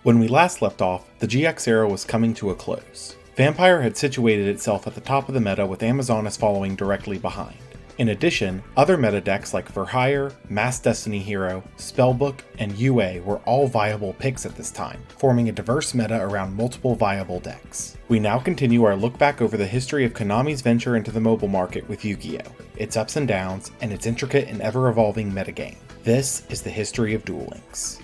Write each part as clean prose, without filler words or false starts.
When we last left off, the GX era was coming to a close. Vampire had situated itself at the top of the meta with Amazonas following directly behind. In addition, other meta decks like Verhire, Mass Destiny Hero, Spellbook, and UA were all viable picks at this time, forming a diverse meta around multiple viable decks. We now continue our look back over the history of Konami's venture into the mobile market with Yu-Gi-Oh!, its ups and downs, and its intricate and ever-evolving metagame. This is the history of Duel Links.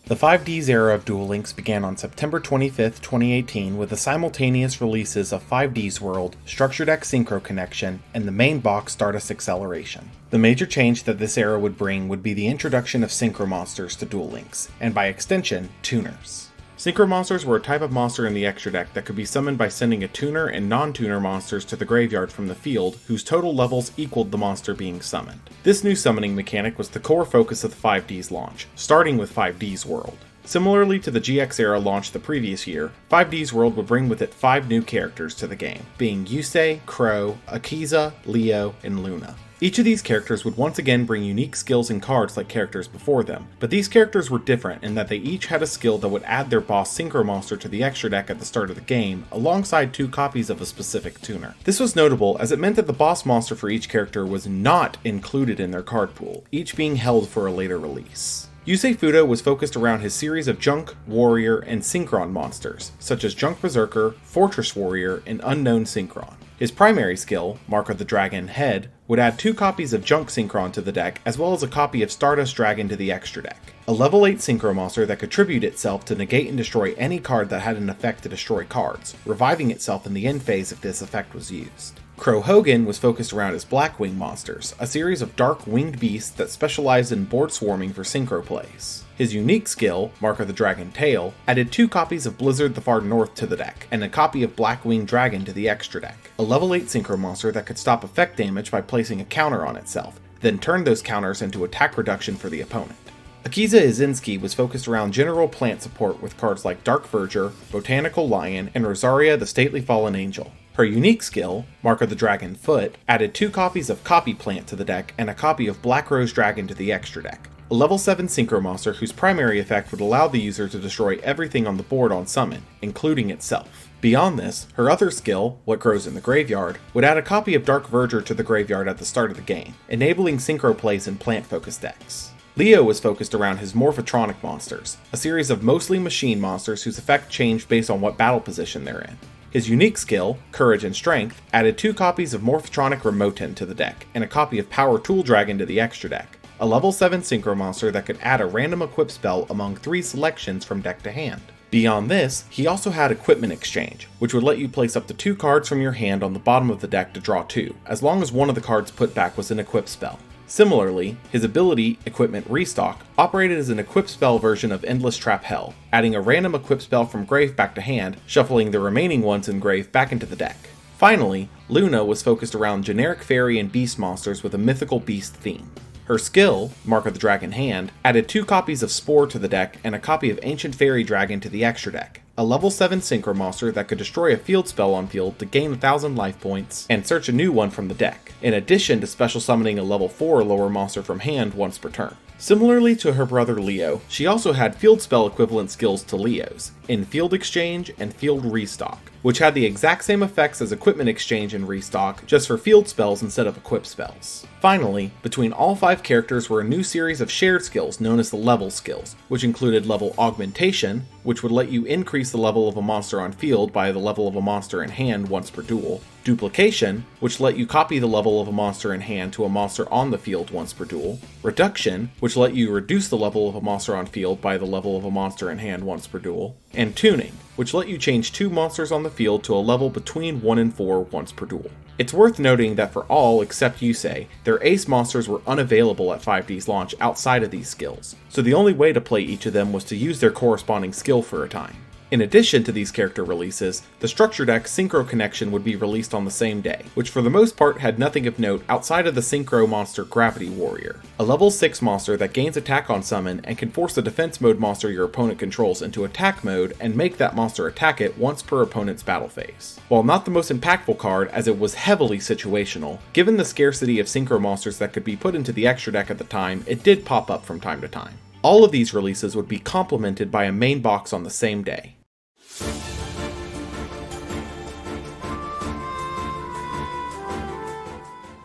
The 5Ds era of Duel Links began on September 25, 2018 with the simultaneous releases of 5Ds World, Structured X Synchro Connection, and the main box Stardust Acceleration. The major change that this era would bring would be the introduction of Synchro Monsters to Duel Links, and by extension, Tuners. Synchro Monsters were a type of monster in the extra deck that could be summoned by sending a tuner and non-tuner monsters to the graveyard from the field, whose total levels equaled the monster being summoned. This new summoning mechanic was the core focus of the 5Ds launch, starting with 5Ds World. Similarly to the GX era launch the previous year, 5Ds World would bring with it 5 new characters to the game, being Yusei, Crow, Akiza, Leo, and Luna. Each of these characters would once again bring unique skills and cards like characters before them, but these characters were different in that they each had a skill that would add their boss Synchro Monster to the extra deck at the start of the game, alongside 2 copies of a specific tuner. This was notable as it meant that the boss monster for each character was not included in their card pool, each being held for a later release. Yusei Fudo was focused around his series of Junk, Warrior, and Synchron monsters, such as Junk Berserker, Fortress Warrior, and Unknown Synchron. His primary skill, Mark of the Dragon Head, would add 2 copies of Junk Synchron to the deck, as well as a copy of Stardust Dragon to the extra deck. A level 8 Synchro monster that could tribute itself to negate and destroy any card that had an effect to destroy cards, reviving itself in the end phase if this effect was used. Crow Hogan was focused around his Blackwing monsters, a series of dark winged beasts that specialized in board swarming for synchro plays. His unique skill, Mark of the Dragon Tail, added 2 copies of Blizzard the Far North to the deck, and a copy of Blackwing Dragon to the extra deck. A level 8 synchro monster that could stop effect damage by placing a counter on itself, then turn those counters into attack reduction for the opponent. Akiza Izinski was focused around general plant support with cards like Dark Verger, Botanical Lion, and Rosaria the Stately Fallen Angel. Her unique skill, Mark of the Dragon Foot, added 2 copies of Copy Plant to the deck and a copy of Black Rose Dragon to the extra deck. A level 7 Synchro monster whose primary effect would allow the user to destroy everything on the board on summon, including itself. Beyond this, her other skill, What Grows in the Graveyard, would add a copy of Dark Verger to the graveyard at the start of the game, enabling synchro plays in plant-focused decks. Leo was focused around his Morphotronic monsters, a series of mostly machine monsters whose effect changed based on what battle position they're in. His unique skill, Courage and Strength, added 2 copies of Morphotronic Remoten to the deck, and a copy of Power Tool Dragon to the extra deck, a level 7 Synchro monster that could add a random equip spell among 3 selections from deck to hand. Beyond this, he also had Equipment Exchange, which would let you place up to 2 cards from your hand on the bottom of the deck to draw 2, as long as one of the cards put back was an equip spell. Similarly, his ability, Equipment Restock, operated as an equip spell version of Endless Trap Hell, adding a random equip spell from grave back to hand, shuffling the remaining ones in grave back into the deck. Finally, Luna was focused around generic fairy and beast monsters with a mythical beast theme. Her skill, Mark of the Dragon Hand, added 2 copies of Spore to the deck and a copy of Ancient Fairy Dragon to the extra deck, a level 7 Synchro monster that could destroy a field spell on field to gain 1,000 life points and search a new one from the deck, in addition to special summoning a level 4 or lower monster from hand once per turn. Similarly to her brother Leo, she also had field spell equivalent skills to Leo's, in Field Exchange and Field Restock, which had the exact same effects as Equipment Exchange and Restock, just for field spells instead of equip spells. Finally, between all 5 characters were a new series of shared skills known as the level skills, which included level Augmentation, which would let you increase the level of a monster on field by the level of a monster in hand once per duel, Duplication, which let you copy the level of a monster in hand to a monster on the field once per duel, Reduction, which let you reduce the level of a monster on field by the level of a monster in hand once per duel, and Tuning, which let you change 2 monsters on the field to a level between 1 and 4 once per duel. It's worth noting that for all except Yusei, their ace monsters were unavailable at 5D's launch outside of these skills, so the only way to play each of them was to use their corresponding skill for a time. In addition to these character releases, the Structure Deck Synchro Connection would be released on the same day, which for the most part had nothing of note outside of the Synchro monster Gravity Warrior, a level 6 monster that gains attack on summon and can force the defense mode monster your opponent controls into attack mode and make that monster attack it once per opponent's battle phase. While not the most impactful card as it was heavily situational, given the scarcity of Synchro monsters that could be put into the extra deck at the time, it did pop up from time to time. All of these releases would be complemented by a main box on the same day.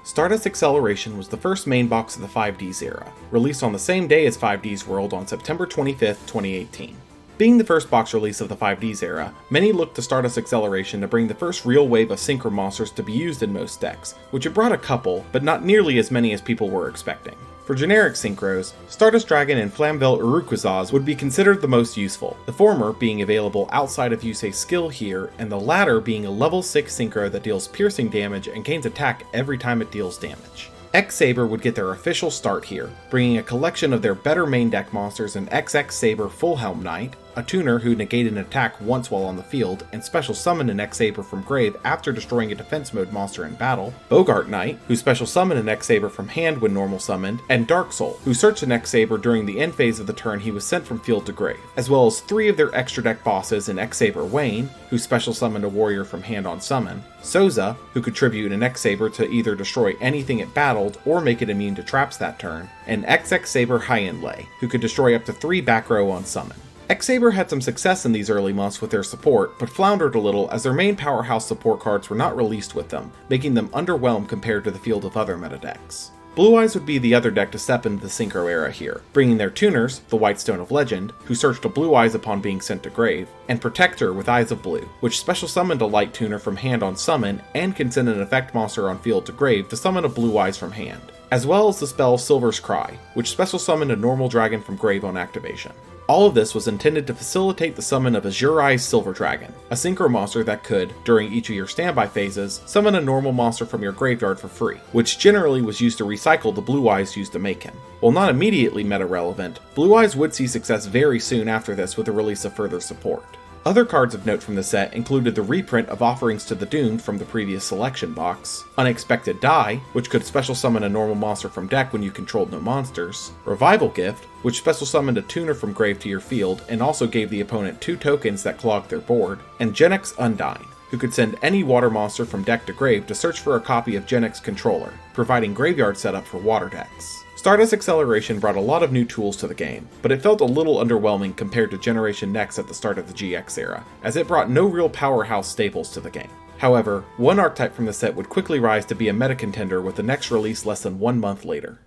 Stardust Acceleration was the first main box of the 5Ds era, released on the same day as 5Ds World on September 25, 2018. Being the first box release of the 5Ds era, many looked to Stardust Acceleration to bring the first real wave of Synchro monsters to be used in most decks, which it brought a couple, but not nearly as many as people were expecting. For generic Synchros, Stardust Dragon and Flamvel Urukwazaz would be considered the most useful, the former being available outside of Yusei's skill here, and the latter being a level 6 Synchro that deals piercing damage and gains attack every time it deals damage. X-Saber would get their official start here, bringing a collection of their better main deck monsters in XX Saber Full Helm Knight, a tuner who negated an attack once while on the field, and special summon an X-Saber from grave after destroying a defense mode monster in battle, Bogart Knight, who special summoned an X-Saber from hand when normal summoned, and Dark Soul, who searched an X-Saber during the end phase of the turn he was sent from field to grave, as well as 3 of their extra deck bosses in X-Saber Wayne, who special summoned a warrior from hand on summon, Souza, who could tribute an X-Saber to either destroy anything it battled or make it immune to traps that turn, and XX Saber Hyenlei, who could destroy up to 3 back row on summon. X-Saber had some success in these early months with their support, but floundered a little as their main powerhouse support cards were not released with them, making them underwhelmed compared to the field of other meta decks. Blue Eyes would be the other deck to step into the Synchro era here, bringing their tuners, the Whitestone of Legend, who searched a Blue Eyes upon being sent to grave, and Protector with Eyes of Blue, which special summoned a light tuner from hand on summon and can send an effect monster on field to grave to summon a Blue Eyes from hand, as well as the spell Silver's Cry, which special summoned a normal dragon from grave on activation. All of this was intended to facilitate the summon of Azure Eyes Silver Dragon, a Synchro monster that could, during each of your standby phases, summon a normal monster from your graveyard for free, which generally was used to recycle the Blue Eyes used to make him. While not immediately meta-relevant, Blue Eyes would see success very soon after this with the release of further support. Other cards of note from the set included the reprint of Offerings to the Doomed from the previous selection box, Unexpected Die, which could special summon a normal monster from deck when you controlled no monsters, Revival Gift, which special summoned a tuner from grave to your field and also gave the opponent 2 tokens that clogged their board, and Genex Undyne, who could send any water monster from deck to grave to search for a copy of Genex Controller, providing graveyard setup for water decks. Stardust Acceleration brought a lot of new tools to the game, but it felt a little underwhelming compared to Generation Next at the start of the GX era, as it brought no real powerhouse staples to the game. However, one archetype from the set would quickly rise to be a meta contender with the next release less than 1 month later.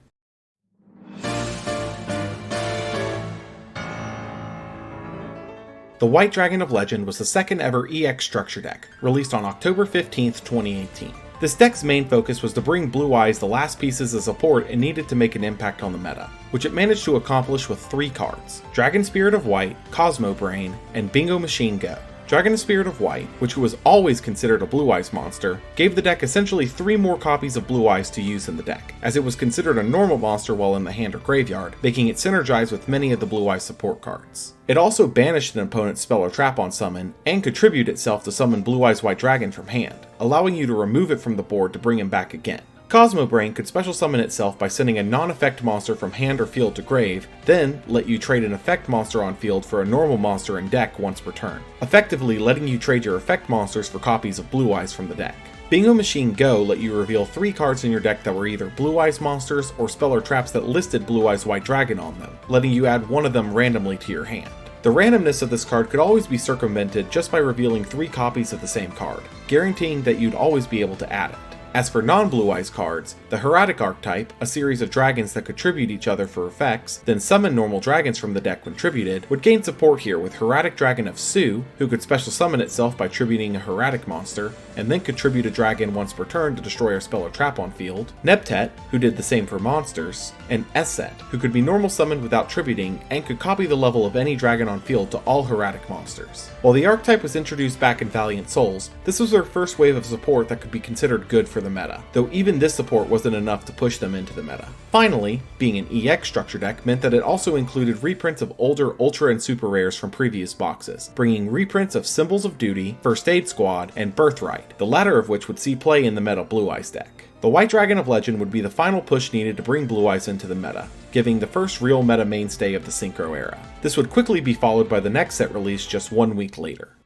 The White Dragon of Legend was the second ever EX structure deck, released on October 15th, 2018. This deck's main focus was to bring Blue Eyes the last pieces of support it needed to make an impact on the meta, which it managed to accomplish with 3 cards: Dragon Spirit of White, Cosmo Brain, and Bingo Machine Go. Dragon Spirit of White, which was always considered a Blue Eyes monster, gave the deck essentially 3 more copies of Blue Eyes to use in the deck, as it was considered a normal monster while in the hand or graveyard, making it synergize with many of the Blue Eyes support cards. It also banished an opponent's spell or trap on summon, and could tribute itself to summon Blue Eyes White Dragon from hand, allowing you to remove it from the board to bring him back again. Cosmo Brain could special summon itself by sending a non-effect monster from hand or field to grave, then let you trade an effect monster on field for a normal monster in deck once per turn, effectively letting you trade your effect monsters for copies of Blue Eyes from the deck. Bingo Machine Go let you reveal 3 cards in your deck that were either Blue Eyes monsters or spell or traps that listed Blue Eyes White Dragon on them, letting you add one of them randomly to your hand. The randomness of this card could always be circumvented just by revealing 3 copies of the same card, guaranteeing that you'd always be able to add it. As for non-Blue Eyes cards, the Heretic archetype, a series of dragons that could tribute each other for effects, then summon normal dragons from the deck when tributed, would gain support here with Heretic Dragon of Su, who could special summon itself by tributing a Heretic monster, and then could tribute a dragon once per turn to destroy a spell or trap on field, Neptet, who did the same for monsters, and Esset, who could be normal summoned without tributing, and could copy the level of any dragon on field to all Heretic monsters. While the archetype was introduced back in Valiant Souls, this was their first wave of support that could be considered good for the meta, though even this support wasn't enough to push them into the meta. Finally, being an EX structure deck meant that it also included reprints of older Ultra and Super Rares from previous boxes, bringing reprints of Symbols of Duty, First Aid Squad, and Birthright, the latter of which would see play in the meta Blue Eyes deck. The White Dragon of Legend would be the final push needed to bring Blue Eyes into the meta, giving the first real meta mainstay of the Synchro era. This would quickly be followed by the next set released just 1 week later.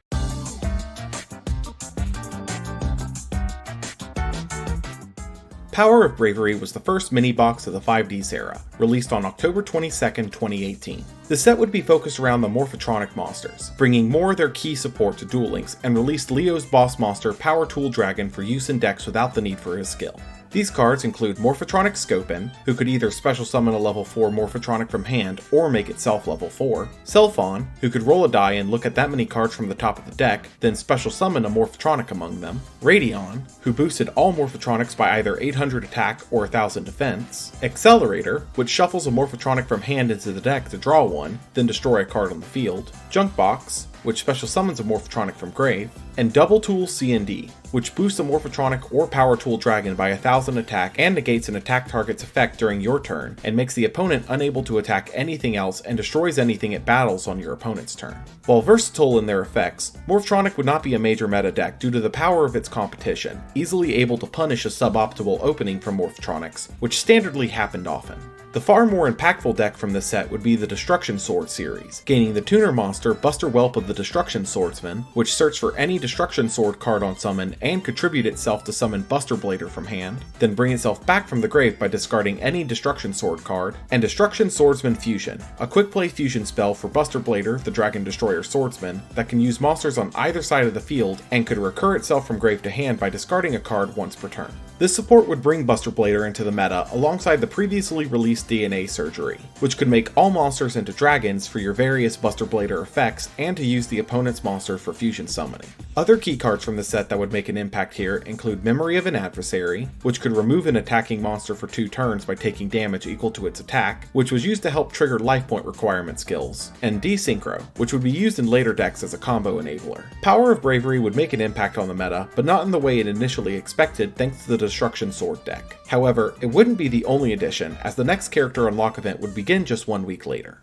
Power of Bravery was the first mini-box of the 5Ds era, released on October 22, 2018. The set would be focused around the Morphotronic monsters, bringing more of their key support to Duel Links, and released Leo's boss monster Power Tool Dragon for use in decks without the need for his skill. These cards include Morphotronic Scopin, who could either special summon a level 4 Morphotronic from hand or make itself level 4, Selphon, who could roll a die and look at that many cards from the top of the deck, then special summon a Morphotronic among them, Radion, who boosted all Morphotronics by either 800 attack or 1000 defense, Accelerator, which shuffles a Morphotronic from hand into the deck to draw one, then destroy a card on the field, Junkbox, which special summons a Morphotronic from grave, and Double Tool C&D, which boosts a Morphotronic or Power Tool Dragon by 1000 attack and negates an attack target's effect during your turn, and makes the opponent unable to attack anything else and destroys anything it battles on your opponent's turn. While versatile in their effects, Morphotronic would not be a major meta deck due to the power of its competition, easily able to punish a suboptimal opening from Morphotronics, which standardly happened often. The far more impactful deck from this set would be the Destruction Sword series, gaining the tuner monster Buster Whelp of the Destruction Swordsman, which searched for any Destruction Sword card on summon and contribute itself to summon Buster Blader from hand, then bring itself back from the grave by discarding any Destruction Sword card, and Destruction Swordsman Fusion, a quick play fusion spell for Buster Blader, the Dragon Destroyer Swordsman, that can use monsters on either side of the field and could recur itself from grave to hand by discarding a card once per turn. This support would bring Buster Blader into the meta alongside the previously released DNA Surgery, which could make all monsters into dragons for your various Buster Blader effects and to use the opponent's monster for fusion summoning. Other key cards from the set that would make an impact here include Memory of an Adversary, which could remove an attacking monster for 2 turns by taking damage equal to its attack, which was used to help trigger life point requirement skills, and Desynchro, which would be used in later decks as a combo enabler. Power of Bravery would make an impact on the meta, but not in the way it initially expected thanks to the Destruction Sword deck. However, it wouldn't be the only addition, as the next character unlock event would begin just 1 week later.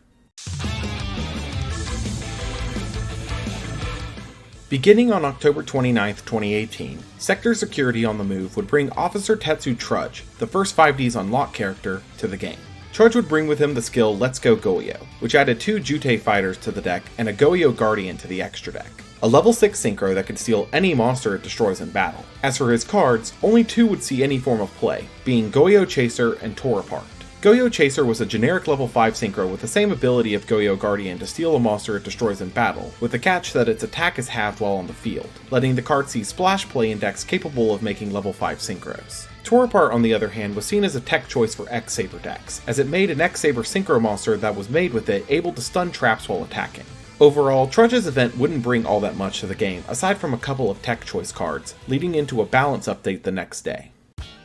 Beginning on October 29, 2018, Sector Security on the Move would bring Officer Tetsu Trudge, the first 5Ds Unlock character, to the game. Trudge would bring with him the skill Let's Go Goyo, which added 2 Jutei fighters to the deck and a Goyo Guardian to the extra deck. A level 6 synchro that could steal any monster it destroys in battle. As for his cards, only 2 would see any form of play, being Goyo Chaser and Tore Apart. Goyo Chaser was a generic level 5 synchro with the same ability of Goyo Guardian to steal a monster it destroys in battle, with the catch that its attack is halved while on the field, letting the card see splash play in decks capable of making level 5 synchros. Tore Apart, on the other hand, was seen as a tech choice for X-Saber decks, as it made an X-Saber synchro monster that was made with it able to stun traps while attacking. Overall, Trudge's event wouldn't bring all that much to the game, aside from a couple of tech choice cards, leading into a balance update the next day.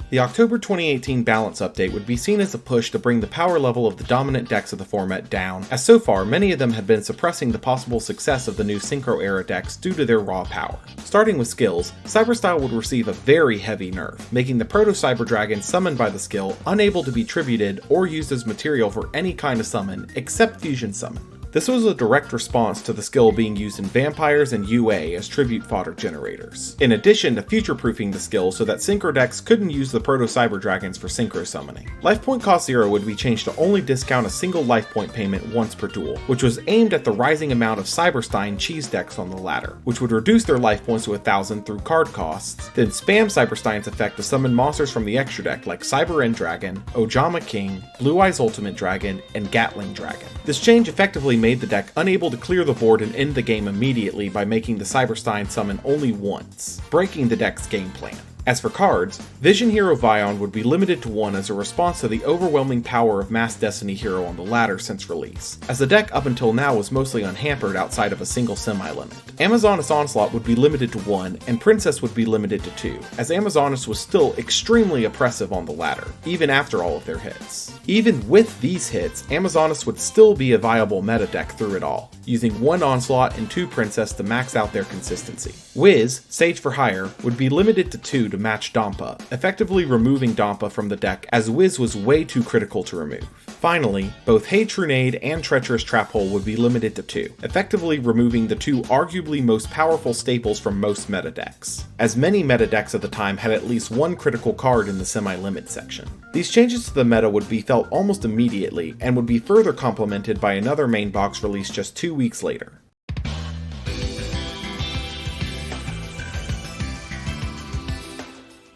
The October 2018 balance update would be seen as a push to bring the power level of the dominant decks of the format down, as so far many of them had been suppressing the possible success of the new Synchro era decks due to their raw power. Starting with skills, Cyberstyle would receive a very heavy nerf, making the Proto-Cyber Dragon summoned by the skill unable to be tributed or used as material for any kind of summon except Fusion Summon. This was a direct response to the skill being used in Vampires and UA as tribute fodder generators, in addition to future-proofing the skill so that Synchro decks couldn't use the Proto-Cyber Dragons for Synchro summoning. Life point cost 0 would be changed to only discount a single life point payment once per duel, which was aimed at the rising amount of Cyberstein cheese decks on the ladder, which would reduce their life points to 1000 through card costs, then spam Cyberstein's effect to summon monsters from the extra deck like Cyber End Dragon, Ojama King, Blue Eyes Ultimate Dragon, and Gatling Dragon. This change effectively made the deck unable to clear the board and end the game immediately by making the Cyberstein summon only once, breaking the deck's game plan. As for cards, Vision Hero Vion would be limited to 1 as a response to the overwhelming power of Mass Destiny Hero on the ladder since release, as the deck up until now was mostly unhampered outside of a single semi-limit. Amazoness Onslaught would be limited to 1, and Princess would be limited to 2, as Amazoness was still extremely oppressive on the ladder, even after all of their hits. Even with these hits, Amazoness would still be a viable meta deck through it all, using 1 Onslaught and 2 Princess to max out their consistency. Wiz, Sage for Hire, would be limited to 2 to match Dampa, effectively removing Dampa from the deck as Wiz was way too critical to remove. Finally, both Hey Trunade and Treacherous Trap Hole would be limited to 2, effectively removing the 2 arguably most powerful staples from most meta decks, as many meta decks at the time had at least 1 critical card in the semi-limit section. These changes to the meta would be felt almost immediately and would be further complemented by another main box released just 2 weeks later.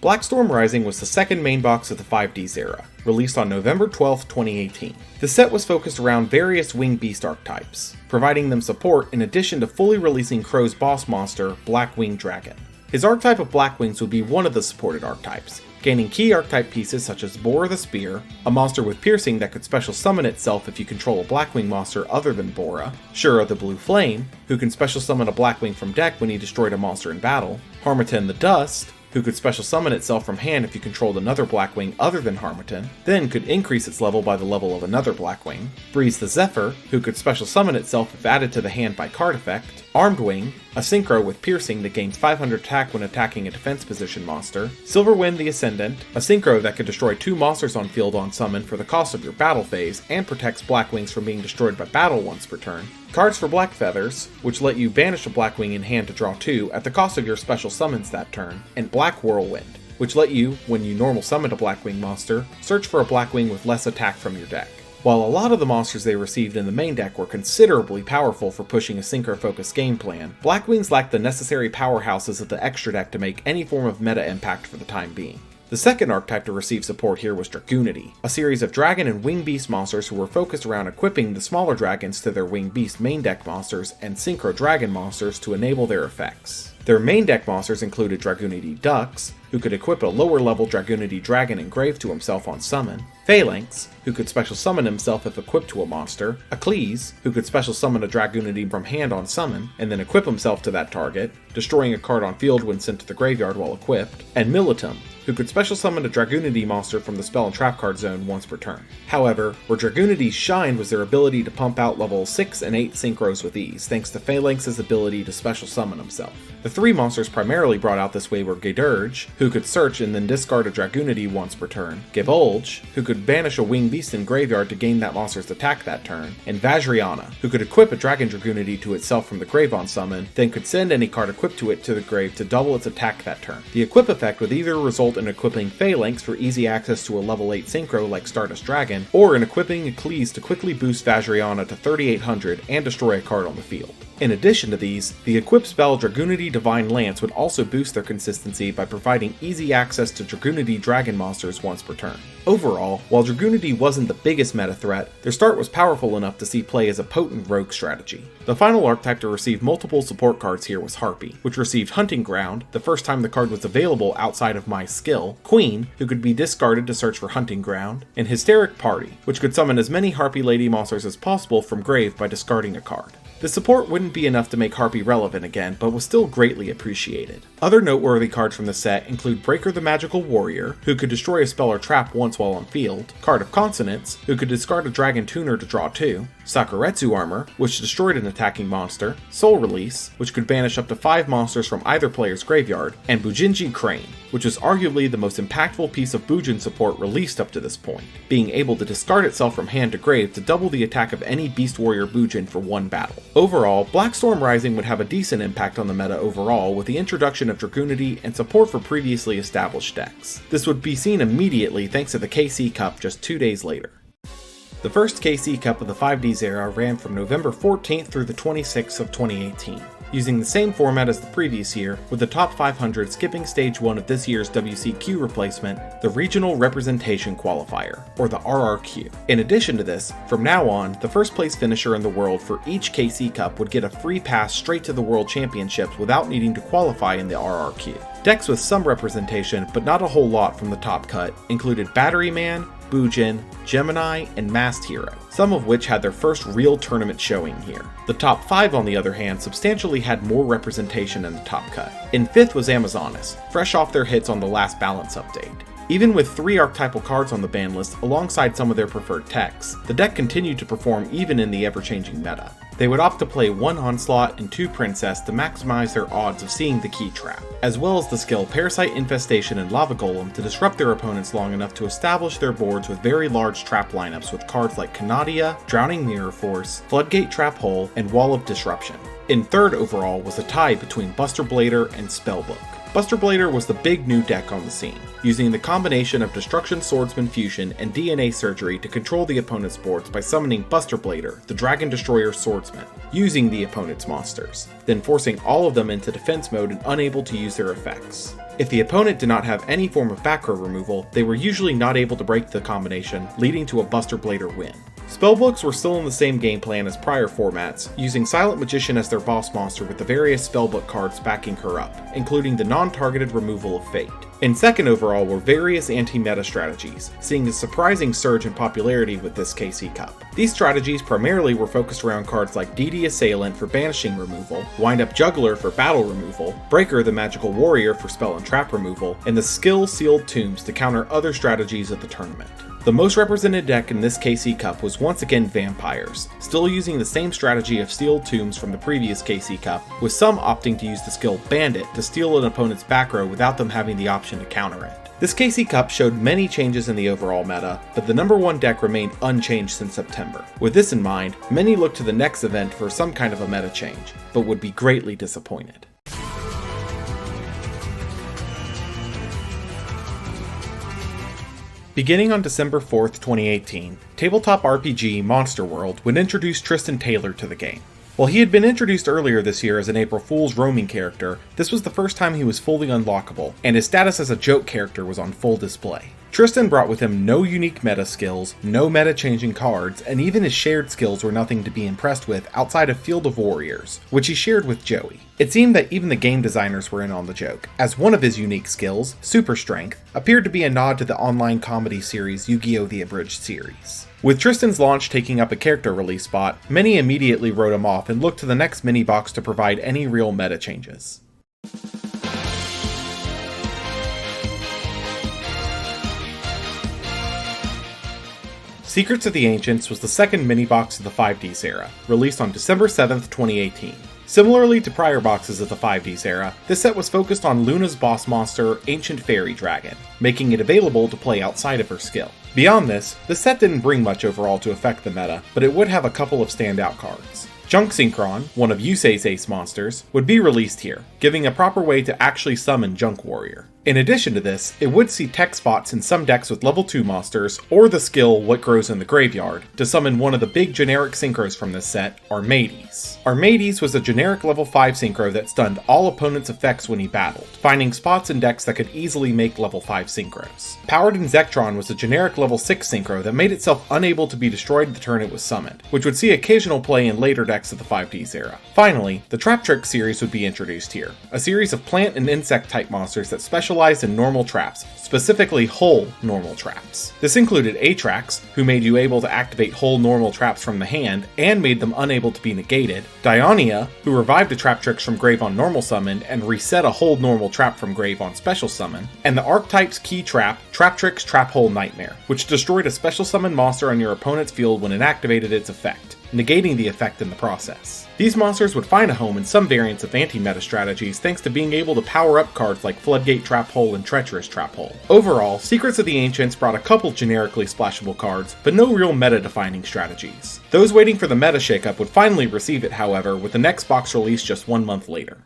Blackstorm Rising was the second main box of the 5Ds era, released on November 12, 2018. The set was focused around various Winged Beast archetypes, providing them support in addition to fully releasing Crow's boss monster, Blackwing Dragon. His archetype of Blackwings would be one of the supported archetypes, gaining key archetype pieces such as Bora the Spear, a monster with piercing that could special summon itself if you control a Blackwing monster other than Bora, Shura the Blue Flame, who can special summon a Blackwing from deck when he destroyed a monster in battle, Harmattan the Dust, who could special summon itself from hand if you controlled another Blackwing other than Harmattan, then could increase its level by the level of another Blackwing, Breeze the Zephyr, who could special summon itself if added to the hand by card effect, Armed Wing, a synchro with piercing that gains 500 attack when attacking a defense position monster, Silverwind the Ascendant, a synchro that could destroy 2 monsters on field on summon for the cost of your battle phase and protects Blackwings from being destroyed by battle once per turn, cards for Black Feathers, which let you banish a Blackwing in hand to draw 2 at the cost of your special summons that turn, and Black Whirlwind, which let you, when you normal summon a Blackwing monster, search for a Blackwing with less attack from your deck. While a lot of the monsters they received in the main deck were considerably powerful for pushing a synchro-focused game plan, Blackwings lacked the necessary powerhouses of the extra deck to make any form of meta impact for the time being. The second archetype to receive support here was Dragoonity, a series of dragon and winged beast monsters who were focused around equipping the smaller dragons to their winged beast main deck monsters and synchro dragon monsters to enable their effects. Their main deck monsters included Dragoonity Dux, who could equip a lower level Dragoonity Dragon engraved to himself on summon, Phalanx, who could special summon himself if equipped to a monster, Aclees, who could special summon a Dragoonity from hand on summon, and then equip himself to that target, destroying a card on field when sent to the graveyard while equipped, and Militum, who could special summon a Dragoonity monster from the spell and trap card zone once per turn. However, where Dragoonity shined was their ability to pump out level 6 and 8 synchros with ease, thanks to Phalanx's ability to special summon himself. The 3 monsters primarily brought out this way were Gedurge, who could search and then discard a Dragoonity once per turn, Gibulge, who could banish a winged beast in graveyard to gain that monster's attack that turn, and Vajriana, who could equip a Dragon Dragoonity to itself from the grave on summon, then could send any card equipped to it to the grave to double its attack that turn. The equip effect would either result in equipping Phalanx for easy access to a level 8 synchro like Stardust Dragon, or in equipping Aclees to quickly boost Vajriana to 3800 and destroy a card on the field. In addition to these, the equipped spell Dragoonity Divine Lance would also boost their consistency by providing easy access to Dragoonity Dragon monsters once per turn. Overall, while Dragoonity wasn't the biggest meta threat, their start was powerful enough to see play as a potent rogue strategy. The final archetype to receive multiple support cards here was Harpy, which received Hunting Ground, the first time the card was available outside of My Skill, Queen, who could be discarded to search for Hunting Ground, and Hysteric Party, which could summon as many Harpy Lady monsters as possible from grave by discarding a card. The support wouldn't be enough to make Harpy relevant again, but was still greatly appreciated. Other noteworthy cards from the set include Breaker the Magical Warrior, who could destroy a spell or trap once while on field, Card of Consonance, who could discard a Dragon Tuner to draw 2, Sakuretsu Armor, which destroyed an attacking monster, Soul Release, which could banish up to 5 monsters from either player's graveyard, and Bujinji Crane, which is arguably the most impactful piece of Bujin support released up to this point, being able to discard itself from hand to grave to double the attack of any Beast Warrior Bujin for one battle. Overall, Blackstorm Rising would have a decent impact on the meta overall with the introduction of Dragoonity and support for previously established decks. This would be seen immediately thanks to the KC Cup just 2 days later. The first KC Cup of the 5Ds era ran from November 14th through the 26th of 2018, using the same format as the previous year, with the top 500 skipping stage 1 of this year's WCQ replacement, the Regional Representation Qualifier, or the RRQ. In addition to this, from now on, the first place finisher in the world for each KC Cup would get a free pass straight to the World Championships without needing to qualify in the RRQ. Decks with some representation, but not a whole lot from the top cut, included Battery Man, Bujin, Gemini, and Masked Hero, some of which had their first real tournament showing here. The top 5, on the other hand, substantially had more representation than the top cut. In 5th was Amazonas, fresh off their hits on the last balance update. Even with 3 archetypal cards on the ban list alongside some of their preferred techs, the deck continued to perform even in the ever-changing meta. they would opt to play 1 Onslaught and 2 Princess to maximize their odds of seeing the key trap, as well as the skill Parasite Infestation and Lava Golem to disrupt their opponents long enough to establish their boards with very large trap lineups with cards like Canadia, Drowning Mirror Force, Floodgate Trap Hole, and Wall of Disruption. In third overall was a tie between Buster Blader and Spellbook. Buster Blader was the big new deck on the scene, using the combination of Destruction Swordsman Fusion and DNA Surgery to control the opponent's boards by summoning Buster Blader, the Dragon Destroyer Swordsman, using the opponent's monsters, then forcing all of them into defense mode and unable to use their effects. If the opponent did not have any form of back row removal, they were usually not able to break the combination, leading to a Buster Blader win. Spellbooks were still in the same game plan as prior formats, using Silent Magician as their boss monster with the various spellbook cards backing her up, including the non-targeted removal of Fate. In second overall were various anti-meta strategies, seeing a surprising surge in popularity with this KC Cup. These strategies primarily were focused around cards like DD Assailant for banishing removal, Wind-Up Juggler for battle removal, Breaker the Magical Warrior for spell and trap removal, and the Skill Sealed Tombs to counter other strategies of the tournament. The most represented deck in this KC Cup was once again Vampires, still using the same strategy of Sealed Tombs from the previous KC Cup, with some opting to use the skill Bandit to steal an opponent's back row without them having the option to counter it. This KC Cup showed many changes in the overall meta, but the number 1 deck remained unchanged since September. With this in mind, many looked to the next event for some kind of a meta change, but would be greatly disappointed. Beginning on December 4th, 2018, tabletop RPG Monster World would introduce Tristan Taylor to the game. While he had been introduced earlier this year as an April Fool's roaming character, this was the first time he was fully unlockable, and his status as a joke character was on full display. Tristan brought with him no unique meta skills, no meta-changing cards, and even his shared skills were nothing to be impressed with outside of Field of Warriors, which he shared with Joey. It seemed that even the game designers were in on the joke, as one of his unique skills, Super Strength, appeared to be a nod to the online comedy series Yu-Gi-Oh! The Abridged Series. With Tristan's launch taking up a character release spot, many immediately wrote him off and looked to the next mini-box to provide any real meta changes. Secrets of the Ancients was the second mini-box of the 5Ds era, released on December 7th, 2018. Similarly to prior boxes of the 5Ds era, this set was focused on Luna's boss monster, Ancient Fairy Dragon, making it available to play outside of her skill. Beyond this, the set didn't bring much overall to affect the meta, but it would have a couple of standout cards. Junk Synchron, one of Yusei's ace monsters, would be released here, giving a proper way to actually summon Junk Warrior. In addition to this, it would see tech spots in some decks with level 2 monsters, or the skill What Grows in the Graveyard, to summon one of the big generic synchros from this set, Armades. Armades was a generic level 5 synchro that stunned all opponents' effects when he battled, finding spots in decks that could easily make level 5 synchros. Powered in Zektron was a generic level 6 synchro that made itself unable to be destroyed the turn it was summoned, which would see occasional play in later decks of the 5Ds era. Finally, the Trap Trick series would be introduced here, a series of plant and insect type monsters that specialized in normal traps, specifically whole normal traps. This included Atrax, who made you able to activate whole normal traps from the hand and made them unable to be negated, Dionia, who revived the Trap Tricks from grave on normal summon and reset a whole normal trap from grave on special summon, and the Archetype's key trap, Trap Tricks Trap Hole Nightmare, which destroyed a special summon monster on your opponent's field when it activated its effect, negating the effect in the process. These monsters would find a home in some variants of anti-meta strategies thanks to being able to power up cards like Floodgate Trap Hole and Treacherous Trap Hole. Overall, Secrets of the Ancients brought a couple generically splashable cards, but no real meta-defining strategies. Those waiting for the meta shakeup would finally receive it, however, with the next box release just 1 month later.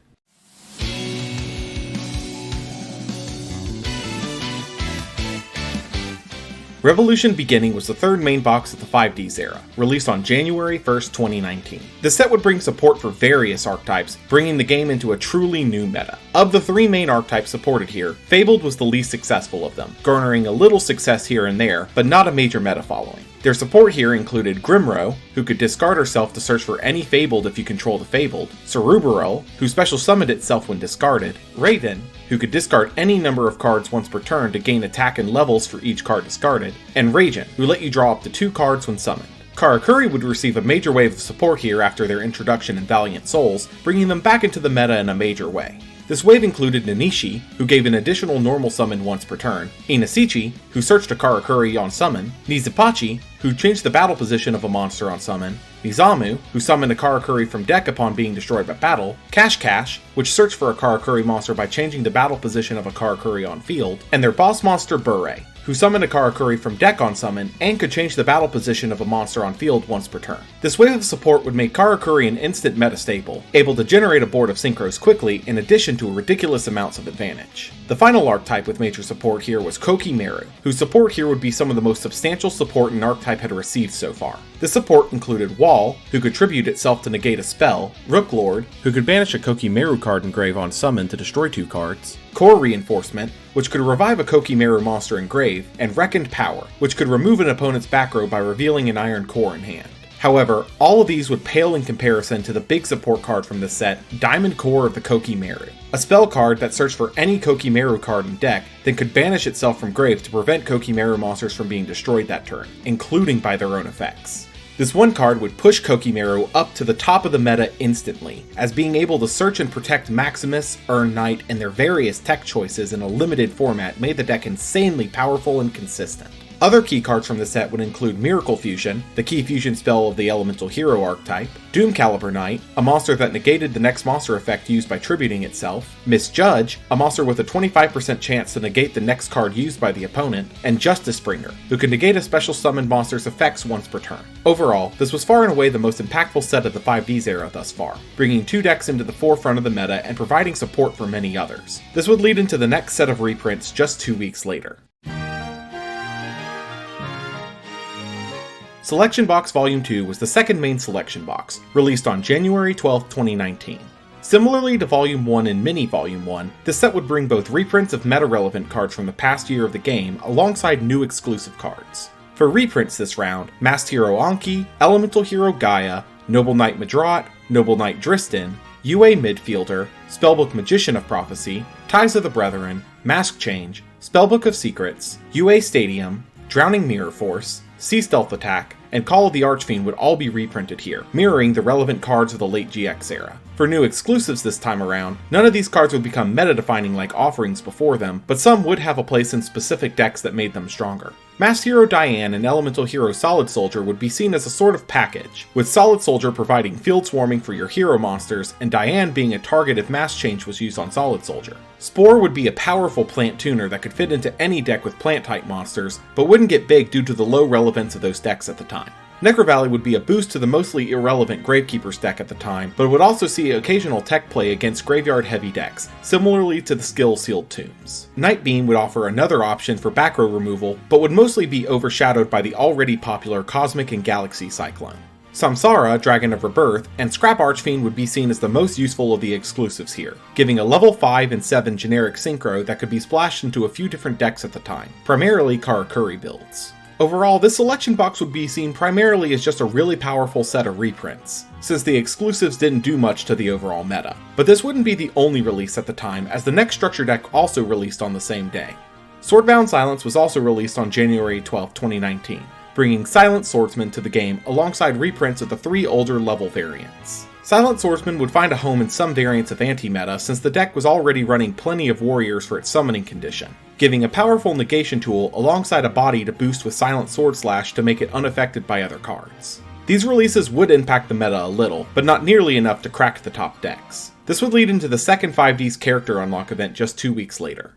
Revolution Beginning was the third main box of the 5Ds era, released on January 1st, 2019. The set would bring support for various archetypes, bringing the game into a truly new meta. Of the 3 main archetypes supported here, Fabled was the least successful of them, garnering a little success here and there, but not a major meta following. Their support here included Grimro, who could discard herself to search for any Fabled if you control the Fabled, Cerebral, who special summoned itself when discarded, Raven, who could discard any number of cards once per turn to gain attack and levels for each card discarded, and Ragent, who let you draw up to 2 cards when summoned. Karakuri would receive a major wave of support here after their introduction in Valiant Souls, bringing them back into the meta in a major way. This wave included Nanishi, who gave an additional normal summon once per turn, Inasichi, who searched a Karakuri on summon, Nizupachi, who changed the battle position of a monster on summon, Nizamu, who summoned a Karakuri from deck upon being destroyed by battle, Cash, which searched for a Karakuri monster by changing the battle position of a Karakuri on field, and their boss monster Bure, who summoned a Karakuri from deck on summon and could change the battle position of a monster on field once per turn. This wave of support would make Karakuri an instant meta staple, able to generate a board of synchros quickly in addition to ridiculous amounts of advantage. The final archetype with major support here was Kokimeru, whose support here would be some of the most substantial support an archetype had received so far. This support included Wall, who could tribute itself to negate a spell, Rooklord, who could banish a Kokimeru card in grave on summon to destroy 2 cards, Core Reinforcement, which could revive a Kokimeru monster in grave, and Reckoned Power, which could remove an opponent's back row by revealing an Iron Core in hand. However, all of these would pale in comparison to the big support card from this set, Diamond Core of the Kokimeru, a spell card that searched for any Kokimeru card in deck, then could banish itself from grave to prevent Kokimeru monsters from being destroyed that turn, including by their own effects. This one card would push Kokimeru up to the top of the meta instantly, as being able to search and protect Maximus, Earn Knight, and their various tech choices in a limited format made the deck insanely powerful and consistent. Other key cards from the set would include Miracle Fusion, the key fusion spell of the Elemental Hero archetype, Doom Caliber Knight, a monster that negated the next monster effect used by tributing itself, Misjudge, a monster with a 25% chance to negate the next card used by the opponent, and Justice Bringer, who can negate a special summoned monster's effects once per turn. Overall, this was far and away the most impactful set of the 5Ds era thus far, bringing 2 decks into the forefront of the meta and providing support for many others. This would lead into the next set of reprints just 2 weeks later. Selection Box Volume 2 was the second main selection box, released on January 12, 2019. Similarly to Volume 1 and Mini Volume 1, this set would bring both reprints of meta-relevant cards from the past year of the game alongside new exclusive cards. For reprints this round, Masked Hero Anki, Elemental Hero Gaia, Noble Knight Madrat, Noble Knight Dristan, UA Midfielder, Spellbook Magician of Prophecy, Ties of the Brethren, Mask Change, Spellbook of Secrets, UA Stadium, Drowning Mirror Force, Sea Stealth Attack, and Call of the Archfiend would all be reprinted here, mirroring the relevant cards of the late GX era. For new exclusives this time around, none of these cards would become meta-defining like offerings before them, but some would have a place in specific decks that made them stronger. Masked Hero Diane and Elemental Hero Solid Soldier would be seen as a sort of package, with Solid Soldier providing field swarming for your hero monsters, and Diane being a target if Mask Change was used on Solid Soldier. Spore would be a powerful plant tuner that could fit into any deck with plant-type monsters, but wouldn't get big due to the low relevance of those decks at the time. Necrovalley would be a boost to the mostly irrelevant Gravekeeper's deck at the time, but would also see occasional tech play against graveyard-heavy decks, similarly to the skill Sealed Tombs. Nightbeam would offer another option for back row removal, but would mostly be overshadowed by the already popular Cosmic and Galaxy Cyclone. Samsara, Dragon of Rebirth, and Scrap Archfiend would be seen as the most useful of the exclusives here, giving a level 5 and 7 generic synchro that could be splashed into a few different decks at the time, primarily Karakuri builds. Overall, this selection box would be seen primarily as just a really powerful set of reprints, since the exclusives didn't do much to the overall meta. But this wouldn't be the only release at the time, as the next structure deck also released on the same day. Swordbound Silence was also released on January 12, 2019, bringing Silent Swordsman to the game alongside reprints of the 3 older level variants. Silent Swordsman would find a home in some variants of anti-meta since the deck was already running plenty of warriors for its summoning condition, giving a powerful negation tool alongside a body to boost with Silent Sword Slash to make it unaffected by other cards. These releases would impact the meta a little, but not nearly enough to crack the top decks. This would lead into the second 5D's character unlock event just 2 weeks later.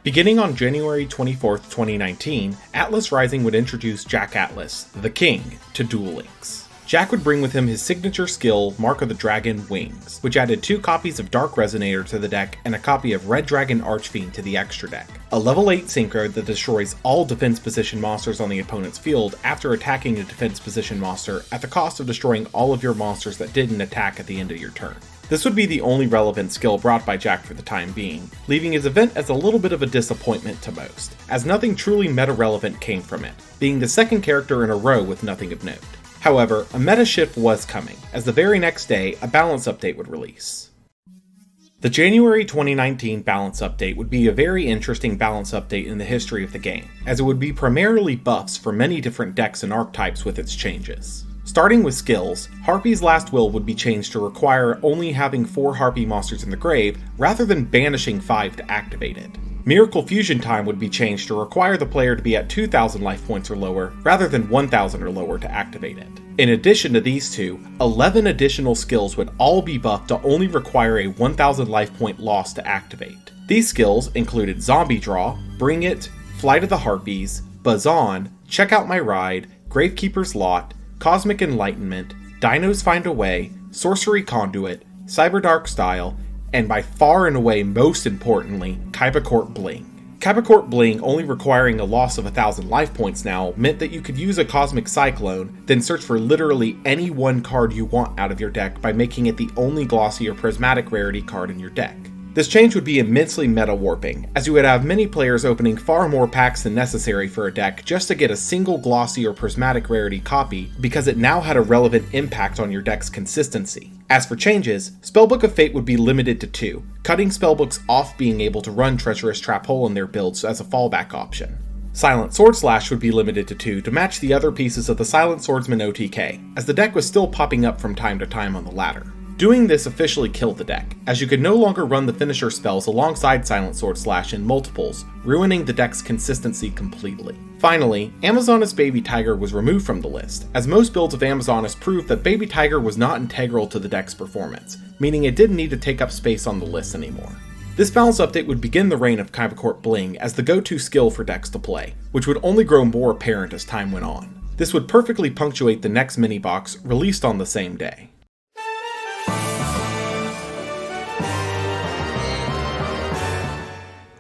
Beginning on January 24, 2019, Atlas Rising would introduce Jack Atlas, the King, to Duel Links. Jack would bring with him his signature skill, Mark of the Dragon Wings, which added 2 copies of Dark Resonator to the deck and a copy of Red Dragon Archfiend to the extra deck. A level 8 synchro that destroys all defense position monsters on the opponent's field after attacking a defense position monster at the cost of destroying all of your monsters that didn't attack at the end of your turn. This would be the only relevant skill brought by Jack for the time being, leaving his event as a little bit of a disappointment to most, as nothing truly meta-relevant came from it, being the second character in a row with nothing of note. However, a meta shift was coming, as the very next day, a balance update would release. The January 2019 balance update would be a very interesting balance update in the history of the game, as it would be primarily buffs for many different decks and archetypes with its changes. Starting with skills, Harpy's Last Will would be changed to require only having 4 Harpy monsters in the grave, rather than banishing 5 to activate it. Miracle Fusion Time would be changed to require the player to be at 2,000 life points or lower, rather than 1,000 or lower to activate it. In addition to these two, 11 additional skills would all be buffed to only require a 1,000 life point loss to activate. These skills included Zombie Draw, Bring It, Flight of the Harpies, Buzz On, Check Out My Ride, Gravekeeper's Lot, Cosmic Enlightenment, Dinos Find a Way, Sorcery Conduit, Cyberdark Style, and by far and away most importantly, Kaiba Court Bling. Kaiba Court Bling only requiring a loss of 1,000 life points now meant that you could use a Cosmic Cyclone, then search for literally any one card you want out of your deck by making it the only glossy or prismatic rarity card in your deck. This change would be immensely meta warping, as you would have many players opening far more packs than necessary for a deck just to get a single glossy or prismatic rarity copy because it now had a relevant impact on your deck's consistency. As for changes, Spellbook of Fate would be limited to 2, cutting spellbooks off being able to run Treacherous Trap Hole in their builds as a fallback option. Silent Sword Slash would be limited to 2 to match the other pieces of the Silent Swordsman OTK, as the deck was still popping up from time to time on the ladder. Doing this officially killed the deck, as you could no longer run the finisher spells alongside Silent Sword Slash in multiples, ruining the deck's consistency completely. Finally, Amazonas Baby Tiger was removed from the list, as most builds of Amazonas proved that Baby Tiger was not integral to the deck's performance, meaning it didn't need to take up space on the list anymore. This balance update would begin the reign of Kaiba Court Bling as the go-to skill for decks to play, which would only grow more apparent as time went on. This would perfectly punctuate the next mini-box, released on the same day.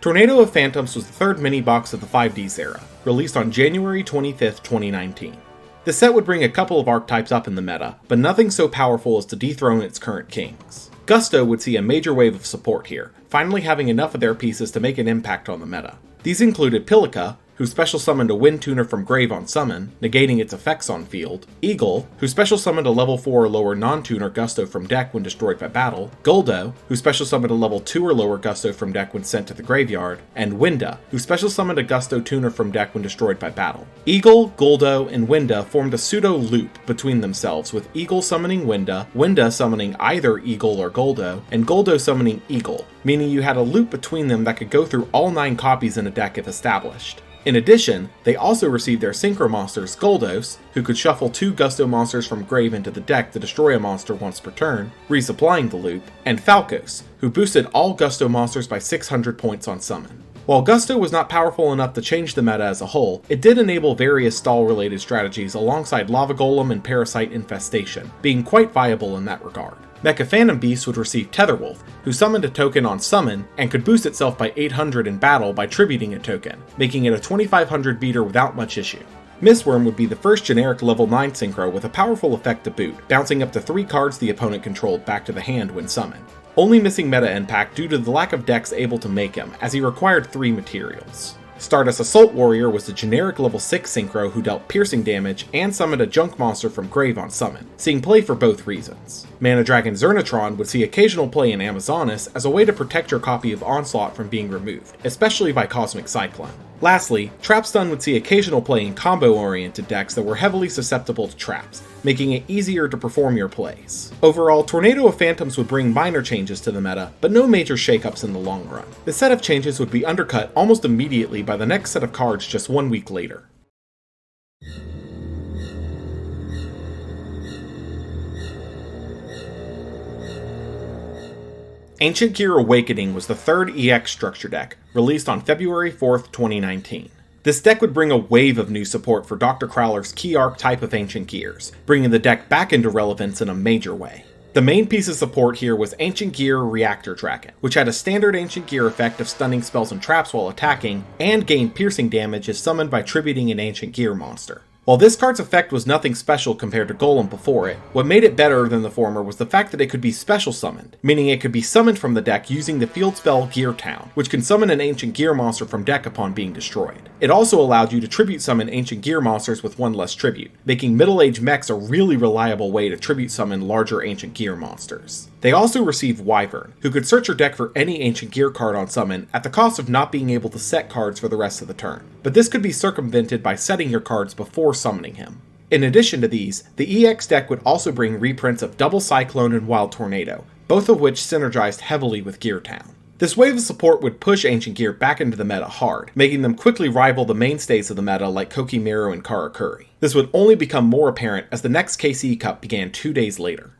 Tornado of Phantoms was the third mini-box of the 5Ds era, released on January 25th, 2019. The set would bring a couple of archetypes up in the meta, but nothing so powerful as to dethrone its current kings. Gusto would see a major wave of support here, finally having enough of their pieces to make an impact on the meta. These included Pilica, who special summoned a Wind Tuner from grave on summon, negating its effects on field, Eagle, who special summoned a level 4 or lower non-tuner Gusto from deck when destroyed by battle, Guldo, who special summoned a level 2 or lower Gusto from deck when sent to the graveyard, and Winda, who special summoned a Gusto tuner from deck when destroyed by battle. Eagle, Guldo, and Winda formed a pseudo loop between themselves, with Eagle summoning Winda, Winda summoning either Eagle or Guldo, and Guldo summoning Eagle, meaning you had a loop between them that could go through all 9 copies in a deck if established. In addition, they also received their Synchro monsters Goldos, who could shuffle 2 Gusto monsters from grave into the deck to destroy a monster once per turn, resupplying the loop, and Falcos, who boosted all Gusto monsters by 600 points on summon. While Gusto was not powerful enough to change the meta as a whole, it did enable various stall-related strategies alongside Lava Golem and Parasite Infestation, being quite viable in that regard. Mecha Phantom Beast would receive Tetherwolf, who summoned a token on summon and could boost itself by 800 in battle by tributing a token, making it a 2500 beater without much issue. Mistworm would be the first generic level 9 synchro with a powerful effect to boot, bouncing up to 3 cards the opponent controlled back to the hand when summoned. Only missing meta impact due to the lack of decks able to make him, as he required 3 materials. Stardust Assault Warrior was the generic level 6 synchro who dealt piercing damage and summoned a junk monster from grave on summon, seeing play for both reasons. Mana Dragon Zernatron would see occasional play in Amazonas as a way to protect your copy of Onslaught from being removed, especially by Cosmic Cyclone. Lastly, Trapstun would see occasional play in combo-oriented decks that were heavily susceptible to traps, making it easier to perform your plays. Overall, Tornado of Phantoms would bring minor changes to the meta, but no major shakeups in the long run. The set of changes would be undercut almost immediately by the next set of cards just 1 week later. Ancient Gear Awakening was the third EX structure deck, released on February 4th, 2019. This deck would bring a wave of new support for Dr. Crowler's key archetype of Ancient Gears, bringing the deck back into relevance in a major way. The main piece of support here was Ancient Gear Reactor Dragon, which had a standard Ancient Gear effect of stunning spells and traps while attacking, and gained piercing damage if summoned by tributing an Ancient Gear monster. While this card's effect was nothing special compared to Golem before it, what made it better than the former was the fact that it could be special summoned, meaning it could be summoned from the deck using the field spell Gear Town, which can summon an ancient gear monster from deck upon being destroyed. It also allowed you to tribute summon ancient gear monsters with one less tribute, making middle-aged mechs a really reliable way to tribute summon larger ancient gear monsters. They also received Wyvern, who could search your deck for any ancient gear card on summon at the cost of not being able to set cards for the rest of the turn, but this could be circumvented by setting your cards before summoning him. In addition to these, the EX deck would also bring reprints of Double Cyclone and Wild Tornado, both of which synergized heavily with Gear Town. This wave of support would push Ancient Gear back into the meta hard, making them quickly rival the mainstays of the meta like Kokimiru and Karakuri. This would only become more apparent as the next KC Cup began 2 days later.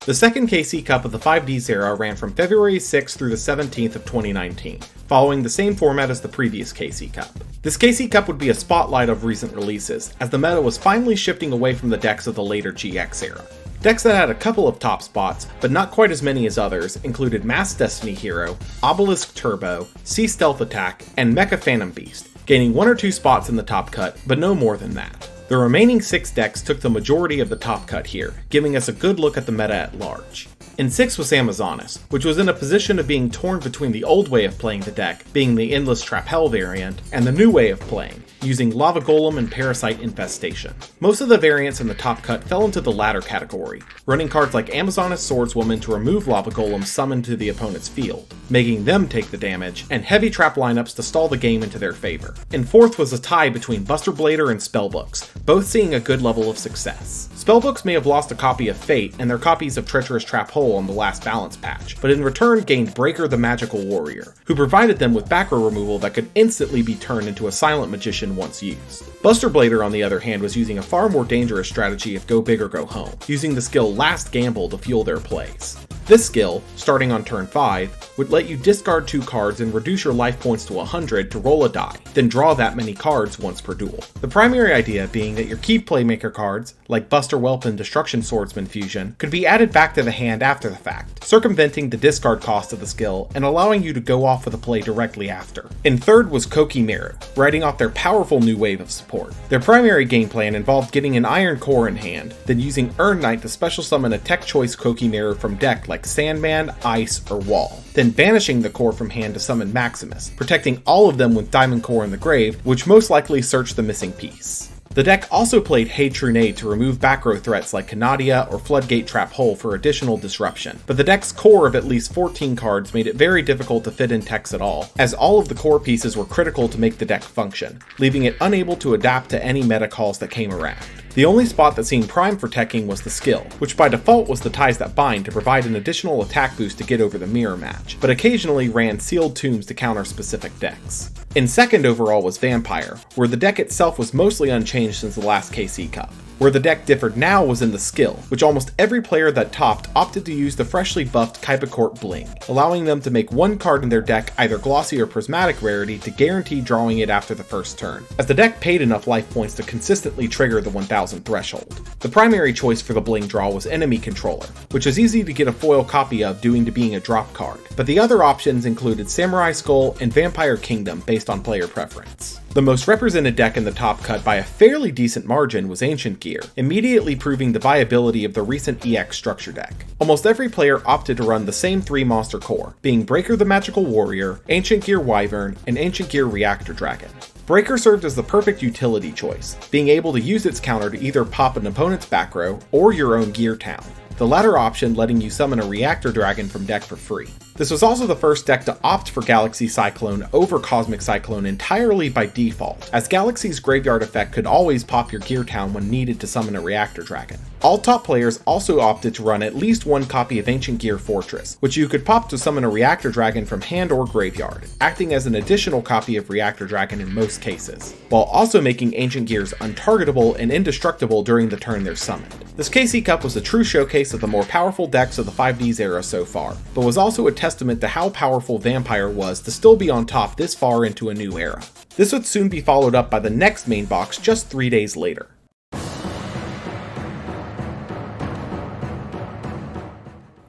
The second KC Cup of the 5Ds era ran from February 6th through the 17th of 2019, following the same format as the previous KC Cup. This KC Cup would be a spotlight of recent releases, as the meta was finally shifting away from the decks of the later GX era. Decks that had a couple of top spots, but not quite as many as others, included Mass Destiny Hero, Obelisk Turbo, Sea Stealth Attack, and Mecha Phantom Beast, gaining 1 or 2 spots in the top cut, but no more than that. The remaining 6 decks took the majority of the top cut here, giving us a good look at the meta at large. In 6 was Amazonas, which was in a position of being torn between the old way of playing the deck, being the Endless Trap Hell variant, and the new way of playing, using Lava Golem and Parasite Infestation. Most of the variants in the top cut fell into the latter category, running cards like Amazonas Swordswoman to remove Lava Golem summoned to the opponent's field, making them take the damage, and heavy trap lineups to stall the game into their favor. In 4th was a tie between Buster Blader and Spellbooks, both seeing a good level of success. Spellbooks may have lost a copy of Fate and their copies of Treacherous Trap Hole on the last balance patch, but in return gained Breaker the Magical Warrior, who provided them with back row removal that could instantly be turned into a Silent Magician once used. Buster Blader, on the other hand, was using a far more dangerous strategy of go big or go home, using the skill Last Gamble to fuel their plays. This skill, starting on turn 5, would let you discard 2 cards and reduce your life points to 100 to roll a die, then draw that many cards once per duel. The primary idea being that your key playmaker cards, like Buster Whelp and Destruction Swordsman Fusion, could be added back to the hand after the fact, circumventing the discard cost of the skill and allowing you to go off with a play directly after. In 3rd was Kokimiru, riding off their powerful new wave of support. Their primary game plan involved getting an Iron Core in hand, then using Earn Knight to special summon a tech choice Kokimiru from deck like Sandman, Ice, or Wall, then banishing the core from hand to summon Maximus, protecting all of them with Diamond Core in the grave, which most likely searched the missing piece. The deck also played Hey Trunade to remove back row threats like Canadia or Floodgate Trap Hole for additional disruption, but the deck's core of at least 14 cards made it very difficult to fit in techs at all, as all of the core pieces were critical to make the deck function, leaving it unable to adapt to any meta calls that came around. The only spot that seemed prime for teching was the skill, which by default was the Ties That Bind to provide an additional attack boost to get over the mirror match, but occasionally ran Sealed Tombs to counter specific decks. In 2nd overall was Vampire, where the deck itself was mostly unchanged since the last KC Cup. Where the deck differed now was in the skill, which almost every player that topped opted to use the freshly buffed Kaiba Bling, allowing them to make 1 card in their deck either Glossy or Prismatic rarity to guarantee drawing it after the first turn, as the deck paid enough life points to consistently trigger the 1000 threshold. The primary choice for the Bling draw was Enemy Controller, which is easy to get a foil copy of due to being a drop card, but the other options included Samurai Skull and Vampire Kingdom based on player preference. The most represented deck in the top cut by a fairly decent margin was Ancient Gear, immediately proving the viability of the recent EX structure deck. Almost every player opted to run the same 3 monster core, being Breaker the Magical Warrior, Ancient Gear Wyvern, and Ancient Gear Reactor Dragon. Breaker served as the perfect utility choice, being able to use its counter to either pop an opponent's back row or your own Gear Town, the latter option letting you summon a Reactor Dragon from deck for free. This was also the first deck to opt for Galaxy Cyclone over Cosmic Cyclone entirely by default, as Galaxy's graveyard effect could always pop your Gear Town when needed to summon a Reactor Dragon. All top players also opted to run at least 1 copy of Ancient Gear Fortress, which you could pop to summon a Reactor Dragon from hand or graveyard, acting as an additional copy of Reactor Dragon in most cases, while also making Ancient Gears untargetable and indestructible during the turn they're summoned. This KC Cup was a true showcase of the more powerful decks of the 5Ds era so far, but was also a testament to how powerful Vampire was to still be on top this far into a new era. This would soon be followed up by the next main box just 3 days later.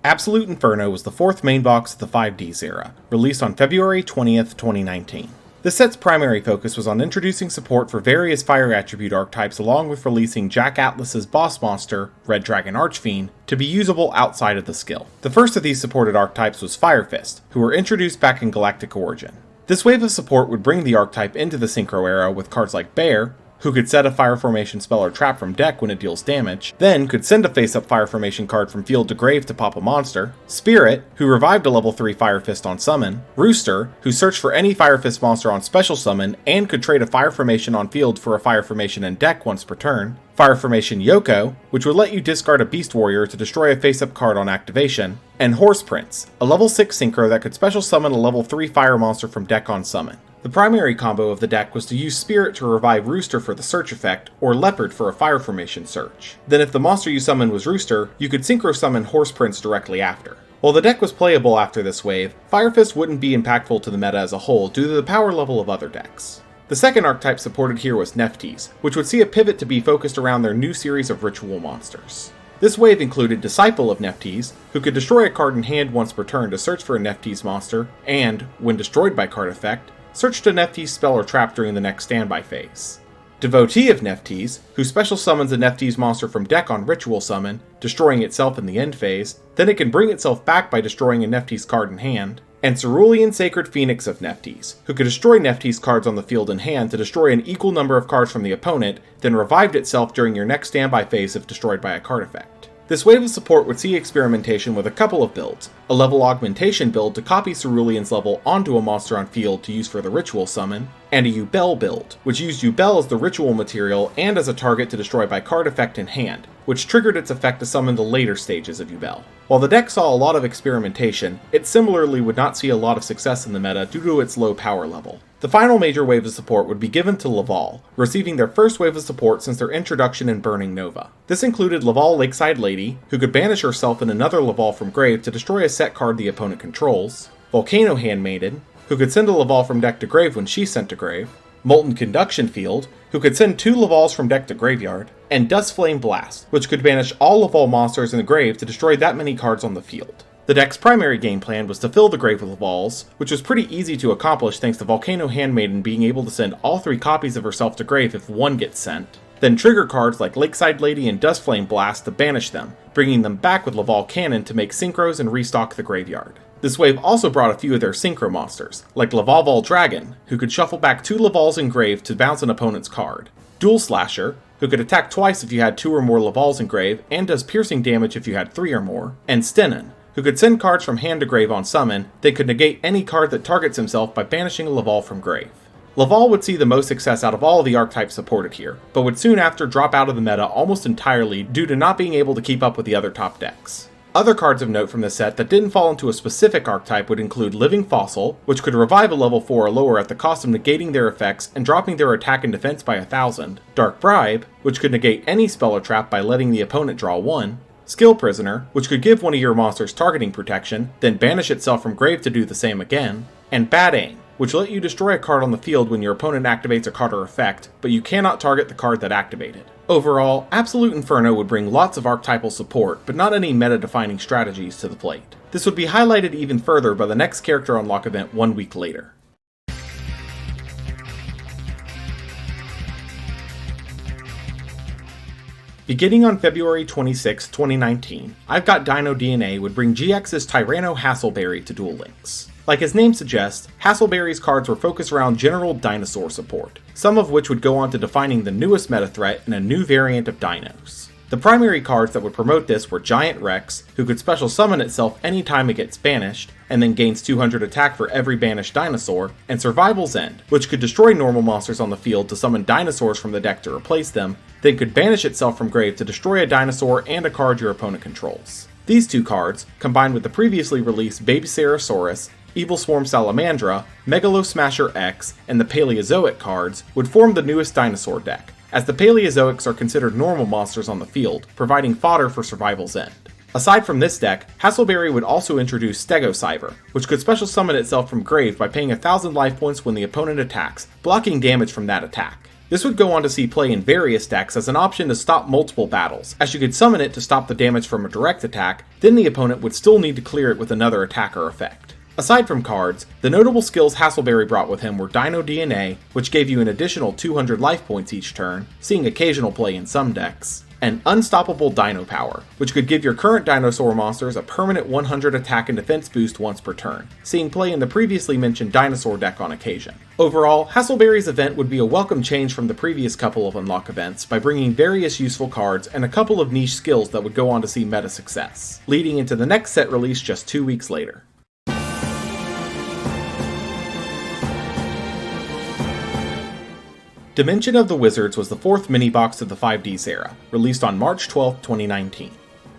Absolute Inferno was the 4th main box of the 5Ds era, released on February 20th, 2019. The set's primary focus was on introducing support for various fire attribute archetypes along with releasing Jack Atlas's boss monster, Red Dragon Archfiend, to be usable outside of the skill. The first of these supported archetypes was Fire Fist, who were introduced back in Galactic Origin. This wave of support would bring the archetype into the Synchro era with cards like Bear, who could set a fire formation spell or trap from deck when it deals damage, then could send a face-up fire formation card from field to grave to pop a monster, Spirit, who revived a level 3 Fire Fist on summon, Rooster, who searched for any Fire Fist monster on special summon and could trade a fire formation on field for a fire formation in deck once per turn, Fire Formation Yoko, which would let you discard a Beast Warrior to destroy a face-up card on activation, and Horse Prince, a level 6 synchro that could special summon a level 3 fire monster from deck on summon. The primary combo of the deck was to use Spirit to revive Rooster for the search effect, or Leopard for a fire formation search. Then if the monster you summoned was Rooster, you could synchro summon Horse Prince directly after. While the deck was playable after this wave, Fire Fist wouldn't be impactful to the meta as a whole due to the power level of other decks. The second archetype supported here was Nephtes, which would see a pivot to be focused around their new series of ritual monsters. This wave included Disciple of Nephtes, who could destroy a card in hand once per turn to search for a Nephtes monster, and, when destroyed by card effect, search a Nephtes spell or trap during the next standby phase. Devotee of Nephtes, who special summons a Nephtes monster from deck on ritual summon, destroying itself in the end phase, then it can bring itself back by destroying a Nephtes card in hand, and Cerulean Sacred Phoenix of Nephtes, who could destroy Nephtes cards on the field in hand to destroy an equal number of cards from the opponent, then revived itself during your next standby phase if destroyed by a card effect. This wave of support would see experimentation with a couple of builds, a level augmentation build to copy Cerulean's level onto a monster on field to use for the ritual summon, and a Yubel build, which used Yubel as the ritual material and as a target to destroy by card effect in hand, which triggered its effect to summon the later stages of Yubel. While the deck saw a lot of experimentation, it similarly would not see a lot of success in the meta due to its low power level. The final major wave of support would be given to Laval, receiving their first wave of support since their introduction in Burning Nova. This included Laval Lakeside Lady, who could banish herself and another Laval from grave to destroy a set card the opponent controls, Volcano Handmaiden, who could send a Laval from deck to grave when she's sent to grave, Molten Conduction Field, who could send 2 Lavals from deck to graveyard, and Dustflame Blast, which could banish all Laval monsters in the grave to destroy that many cards on the field. The deck's primary game plan was to fill the grave with Lavals, which was pretty easy to accomplish thanks to Volcano Handmaiden being able to send all 3 copies of herself to grave if one gets sent, then trigger cards like Lakeside Lady and Dustflame Blast to banish them, bringing them back with Laval Cannon to make synchros and restock the graveyard. This wave also brought a few of their synchro monsters, like Lavalval Dragon, who could shuffle back 2 Lavals in grave to bounce an opponent's card, Duel Slasher, who could attack twice if you had 2 or more Lavals in grave and does piercing damage if you had 3 or more, and Stenon, who could send cards from hand to grave on summon, they could negate any card that targets himself by banishing a Laval from grave. Laval would see the most success out of all of the archetypes supported here, but would soon after drop out of the meta almost entirely due to not being able to keep up with the other top decks. Other cards of note from this set that didn't fall into a specific archetype would include Living Fossil, which could revive a level 4 or lower at the cost of negating their effects and dropping their attack and defense by 1,000, Dark Bribe, which could negate any spell or trap by letting the opponent draw 1, Skill Prisoner, which could give one of your monsters targeting protection, then banish itself from grave to do the same again, and Bad Aim, which let you destroy a card on the field when your opponent activates a card or effect, but you cannot target the card that activated. Overall, Absolute Inferno would bring lots of archetypal support, but not any meta-defining strategies to the plate. This would be highlighted even further by the next character unlock event 1 week later. Beginning on February 26, 2019, I've Got Dino DNA would bring GX's Tyranno Hassleberry to Duel Links. Like his name suggests, Hassleberry's cards were focused around general dinosaur support, some of which would go on to defining the newest meta threat in a new variant of dinos. The primary cards that would promote this were Giant Rex, who could special summon itself anytime it gets banished, and then gains 200 attack for every banished dinosaur, and Survival's End, which could destroy normal monsters on the field to summon dinosaurs from the deck to replace them, then could banish itself from grave to destroy a dinosaur and a card your opponent controls. These 2 cards, combined with the previously released Baby Sarasaurus, Evil Swarm Salamandra, Megalo Smasher X, and the Paleozoic cards, would form the newest dinosaur deck, as the Paleozoics are considered normal monsters on the field, providing fodder for Survival's End. Aside from this deck, Hassleberry would also introduce Stegocyber, which could special summon itself from grave by paying 1,000 life points when the opponent attacks, blocking damage from that attack. This would go on to see play in various decks as an option to stop multiple battles, as you could summon it to stop the damage from a direct attack, then the opponent would still need to clear it with another attack or effect. Aside from cards, the notable skills Hasselberry brought with him were Dino DNA, which gave you an additional 200 life points each turn, seeing occasional play in some decks, and Unstoppable Dino Power, which could give your current dinosaur monsters a permanent 100 attack and defense boost once per turn, seeing play in the previously mentioned dinosaur deck on occasion. Overall, Hasselberry's event would be a welcome change from the previous couple of unlock events by bringing various useful cards and a couple of niche skills that would go on to see meta success, leading into the next set release just 2 weeks later. Dimension of the Wizards was the fourth mini-box of the 5Ds era, released on March 12, 2019.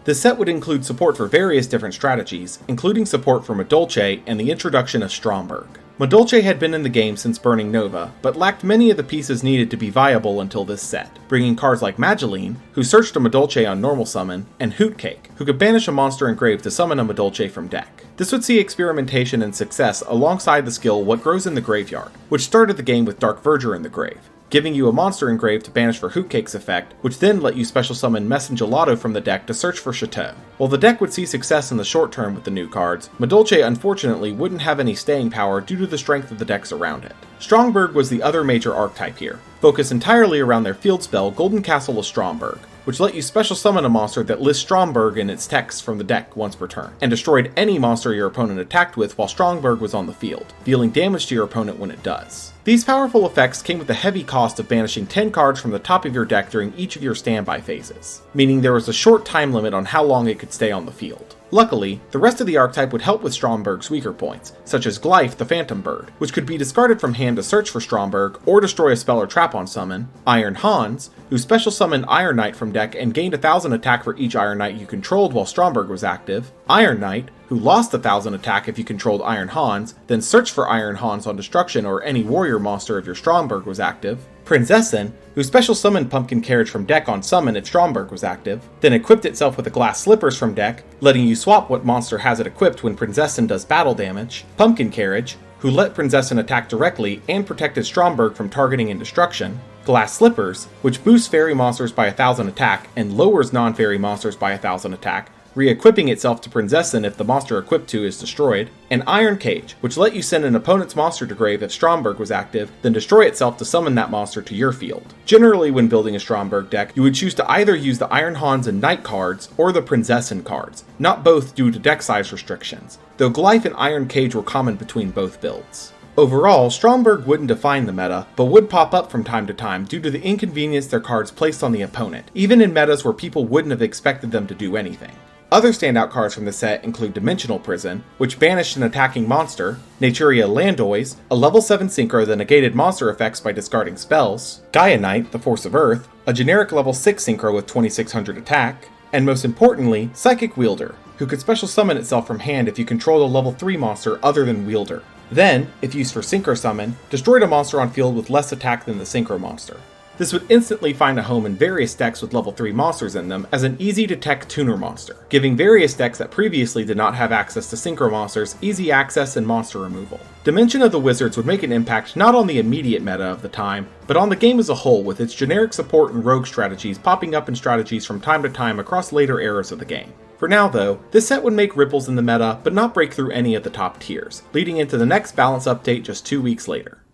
This set would include support for various different strategies, including support for Madolche and the introduction of Stromberg. Madolche had been in the game since Burning Nova, but lacked many of the pieces needed to be viable until this set, bringing cards like Mageline, who searched a Madolche on normal summon, and Hootcake, who could banish a monster engraved to summon a Madolche from deck. This would see experimentation and success alongside the skill What Grows in the Graveyard, which started the game with Dark Verger in the grave, giving you a monster engraved to banish for Hootcake's effect, which then let you special summon Messengelato from the deck to search for Chateau. While the deck would see success in the short term with the new cards, Madolche unfortunately wouldn't have any staying power due to the strength of the decks around it. Stromberg was the other major archetype here, focused entirely around their field spell Golden Castle of Stromberg, which let you special summon a monster that lists Stromberg in its text from the deck once per turn, and destroyed any monster your opponent attacked with while Stromberg was on the field, dealing damage to your opponent when it does. These powerful effects came with the heavy cost of banishing 10 cards from the top of your deck during each of your standby phases, meaning there was a short time limit on how long it could stay on the field. Luckily, the rest of the archetype would help with Stromberg's weaker points, such as Glyph the Phantom Bird, which could be discarded from hand to search for Stromberg or destroy a spell or trap on summon, Iron Hans, who special summoned Iron Knight from deck and gained 1000 attack for each Iron Knight you controlled while Stromberg was active, Iron Knight, who lost 1000 attack if you controlled Iron Hans, then searched for Iron Hans on destruction or any warrior monster if your Stromberg was active, Prinzessin, who special summoned Pumpkin Carriage from deck on summon if Stromberg was active, then equipped itself with the Glass Slippers from deck, letting you swap what monster has it equipped when Prinzessin does battle damage, Pumpkin Carriage, who let Prinzessin attack directly and protected Stromberg from targeting and destruction, Glass Slippers, which boosts fairy monsters by 1000 attack and lowers non-fairy monsters by 1000 attack, re-equipping itself to Prinzessin if the monster equipped to is destroyed, and Iron Cage, which let you send an opponent's monster to grave if Stromberg was active, then destroy itself to summon that monster to your field. Generally, when building a Stromberg deck, you would choose to either use the Iron Hans and Knight cards, or the Prinzessin cards, not both due to deck size restrictions, though Glyph and Iron Cage were common between both builds. Overall, Stromberg wouldn't define the meta, but would pop up from time to time due to the inconvenience their cards placed on the opponent, even in metas where people wouldn't have expected them to do anything. Other standout cards from the set include Dimensional Prison, which banished an attacking monster, Naturia Landois, a level 7 synchro that negated monster effects by discarding spells, Gaia Knight, the Force of Earth, a generic level 6 synchro with 2600 attack, and most importantly, Psychic Wielder, who could special summon itself from hand if you control a level 3 monster other than Wielder. Then, if used for Synchro Summon, destroyed a monster on field with less attack than the Synchro monster. This would instantly find a home in various decks with level 3 monsters in them as an easy-to-tech tuner monster, giving various decks that previously did not have access to Synchro monsters easy access and monster removal. Dimension of the Wizards would make an impact not on the immediate meta of the time, but on the game as a whole, with its generic support and rogue strategies popping up in strategies from time to time across later eras of the game. For now though, this set would make ripples in the meta, but not break through any of the top tiers, leading into the next balance update just 2 weeks later.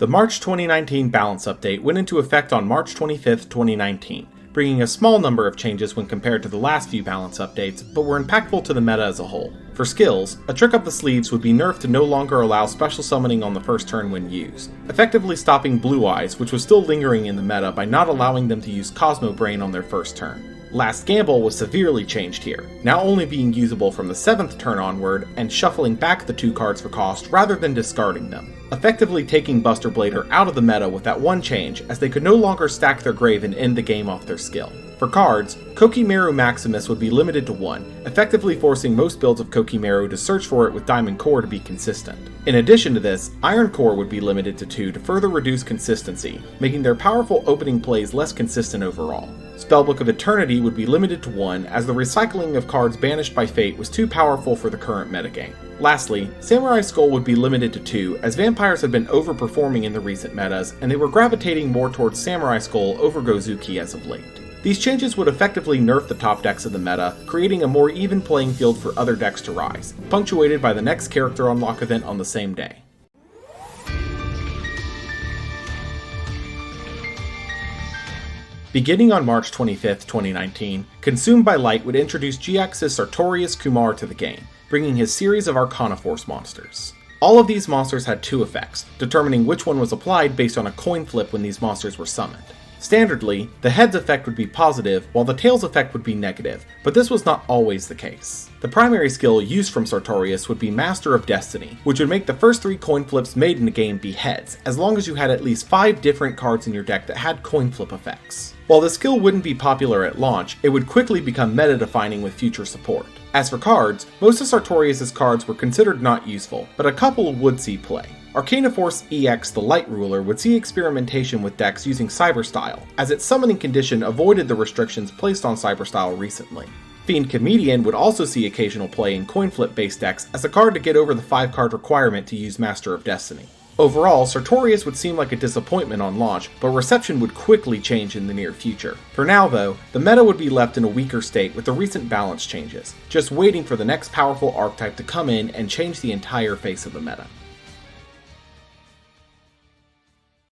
The March 2019 balance update went into effect on March 25, 2019, bringing a small number of changes when compared to the last few balance updates, but were impactful to the meta as a whole. For skills, a trick up the sleeves would be nerfed to no longer allow special summoning on the first turn when used, effectively stopping Blue Eyes, which was still lingering in the meta by not allowing them to use Cosmo Brain on their first turn. Last Gamble was severely changed here, now only being usable from the 7th turn onward and shuffling back the 2 cards for cost rather than discarding them, effectively taking Buster Blader out of the meta with that one change, as they could no longer stack their grave and end the game off their skill. For cards, Kokimeru Maximus would be limited to 1, effectively forcing most builds of Kokimeru to search for it with Diamond Core to be consistent. In addition to this, Iron Core would be limited to 2 to further reduce consistency, making their powerful opening plays less consistent overall. Spellbook of Eternity would be limited to 1, as the recycling of cards banished by fate was too powerful for the current metagame. Lastly, Samurai Skull would be limited to 2, as vampires had been overperforming in the recent metas, and they were gravitating more towards Samurai Skull over Gozuki as of late. These changes would effectively nerf the top decks of the meta, creating a more even playing field for other decks to rise, punctuated by the next character unlock event on the same day. Beginning on March 25, 2019, Consumed by Light would introduce GX's Sartorius Kumar to the game, bringing his series of Arcana Force monsters. All of these monsters had two effects, determining which one was applied based on a coin flip when these monsters were summoned. Standardly, the heads effect would be positive, while the tails effect would be negative, but this was not always the case. The primary skill used from Sartorius would be Master of Destiny, which would make the first 3 coin flips made in the game be heads, as long as you had at least 5 different cards in your deck that had coin flip effects. While the skill wouldn't be popular at launch, it would quickly become meta-defining with future support. As for cards, most of Sartorius' cards were considered not useful, but a couple would see play. Arcana Force EX the Light Ruler would see experimentation with decks using Cyberstyle, as its summoning condition avoided the restrictions placed on Cyberstyle recently. Fiend Comedian would also see occasional play in coin flip based decks as a card to get over the 5-card requirement to use Master of Destiny. Overall, Sartorius would seem like a disappointment on launch, but reception would quickly change in the near future. For now though, the meta would be left in a weaker state with the recent balance changes, just waiting for the next powerful archetype to come in and change the entire face of the meta.